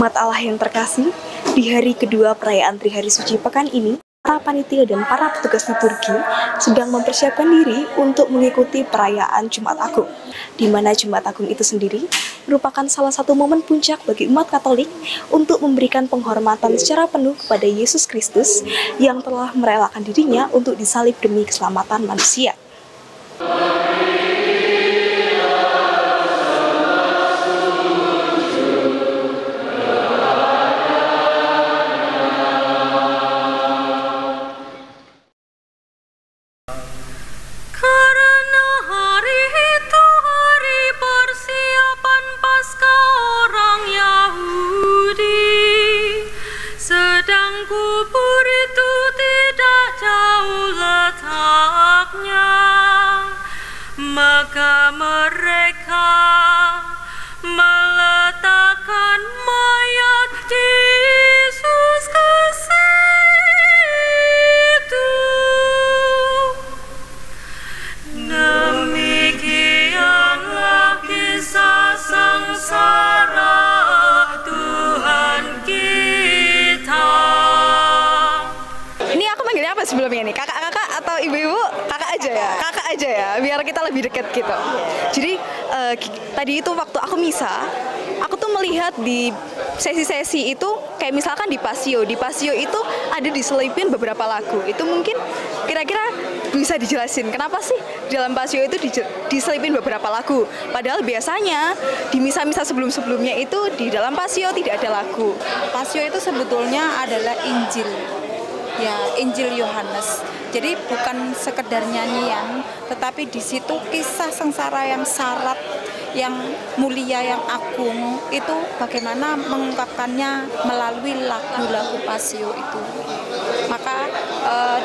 Umat Allah yang terkasih, di hari kedua perayaan Trihari Suci pekan ini, para panitia dan para petugas liturgi sedang mempersiapkan diri untuk mengikuti perayaan Jumat Agung, di mana Jumat Agung itu sendiri merupakan salah satu momen puncak bagi umat Katolik untuk memberikan penghormatan secara penuh kepada Yesus Kristus yang telah merelakan dirinya untuk disalib demi keselamatan manusia. Maka mereka meletakkan mayat Yesus ke situ. Demikianlah kisah sengsara Tuhan kita. Ini aku manggilnya apa sebelumnya nih? Kakak-kakak atau ibu-ibu? Kakak aja ya, biar kita lebih dekat gitu. Jadi tadi itu waktu aku misa, aku tuh melihat di sesi-sesi itu kayak misalkan di Pasio itu ada diselipin beberapa lagu. Itu mungkin kira-kira bisa dijelasin kenapa sih di dalam Pasio itu diselipin beberapa lagu. Padahal biasanya di misa-misa sebelum-sebelumnya itu di dalam Pasio tidak ada lagu. Pasio itu sebetulnya adalah Injil. Ya, Injil Yohanes. Jadi bukan sekedar nyanyian, tetapi di situ kisah sengsara yang syarat, yang mulia, yang agung, itu bagaimana mengungkapkannya melalui lagu-lagu Pasio itu. Maka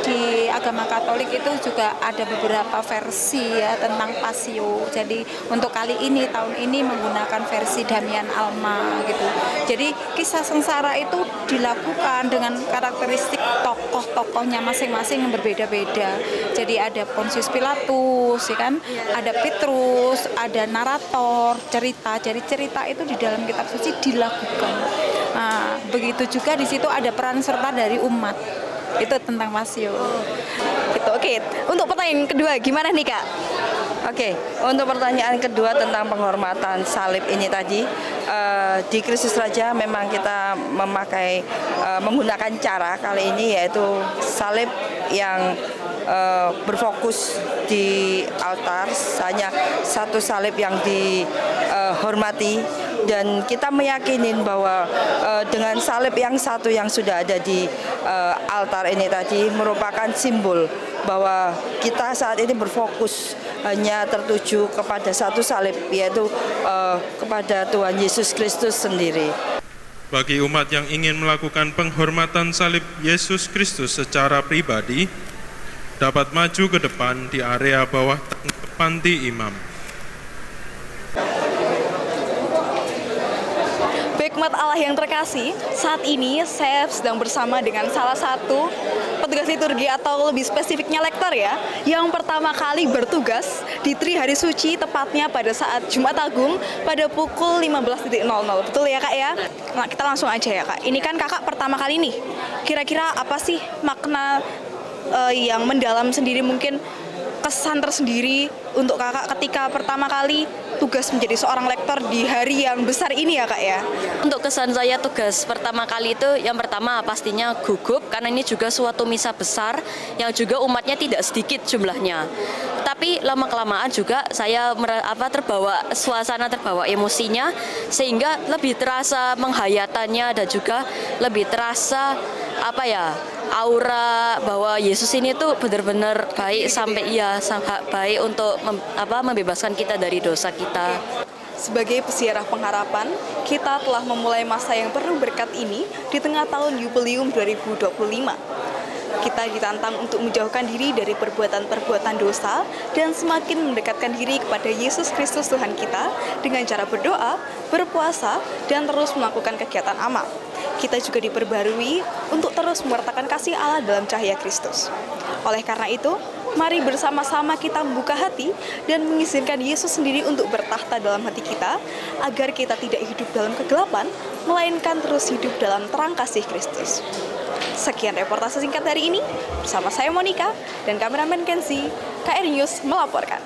di agama Katolik itu juga ada beberapa versi ya tentang Pasio. Jadi untuk kali ini, tahun ini menggunakan versi Damian Alma gitu. Jadi kisah sengsara itu dilakukan dengan karakteristik tokoh-tokohnya masing-masing yang berbeda-beda. Jadi ada Pontius Pilatus, ya kan? Ada Petrus, ada narator, cerita. Jadi cerita itu di dalam kitab suci dilakukan. Nah, begitu juga di situ ada peran serta dari umat. Itu tentang Pasio. Gitu. Oke, untuk pertanyaan kedua gimana nih Kak? Oke, untuk pertanyaan kedua tentang penghormatan salib ini tadi, di Kristus Raja memang kita menggunakan cara kali ini yaitu salib yang berfokus di altar, hanya satu salib yang dihormati, dan kita meyakinin bahwa dengan salib yang satu yang sudah ada di altar ini tadi merupakan simbol bahwa kita saat ini berfokus hanya tertuju kepada satu salib, yaitu kepada Tuhan Yesus Kristus sendiri. Bagi umat yang ingin melakukan penghormatan salib Yesus Kristus secara pribadi, dapat maju ke depan di area bawah panti imam. Umat Allah yang terkasih, saat ini saya sedang bersama dengan salah satu petugas liturgi atau lebih spesifiknya lektor ya, yang pertama kali bertugas di Trihari Suci tepatnya pada saat Jumat Agung pada pukul 15.00. Betul ya Kak ya? Nah, kita langsung aja ya Kak. Ini kan Kakak pertama kali nih. Kira-kira apa sih makna yang mendalam sendiri, mungkin kesan tersendiri untuk Kakak ketika pertama kali tugas menjadi seorang lektor di hari yang besar ini ya Kak ya? Untuk kesan saya tugas pertama kali itu yang pertama pastinya gugup karena ini juga suatu misa besar yang juga umatnya tidak sedikit jumlahnya. Tapi lama-kelamaan juga saya terbawa suasana, terbawa emosinya sehingga lebih terasa menghayatannya dan juga lebih terasa aura bahwa Yesus ini tuh benar-benar baik sampai sangat baik untuk membebaskan kita dari dosa kita. Sebagai peziarah pengharapan, kita telah memulai masa yang penuh berkat ini di tengah tahun Yubileum 2025. Kita ditantang untuk menjauhkan diri dari perbuatan-perbuatan dosa dan semakin mendekatkan diri kepada Yesus Kristus Tuhan kita dengan cara berdoa, berpuasa, dan terus melakukan kegiatan amal. Kita juga diperbarui untuk terus mewartakan kasih Allah dalam cahaya Kristus. Oleh karena itu, Mari bersama-sama kita membuka hati dan mengizinkan Yesus sendiri untuk bertahta dalam hati kita, agar kita tidak hidup dalam kegelapan, melainkan terus hidup dalam terang kasih Kristus. Sekian reportase singkat hari ini, bersama saya Monica dan kameramen Kenzi, KR News melaporkan.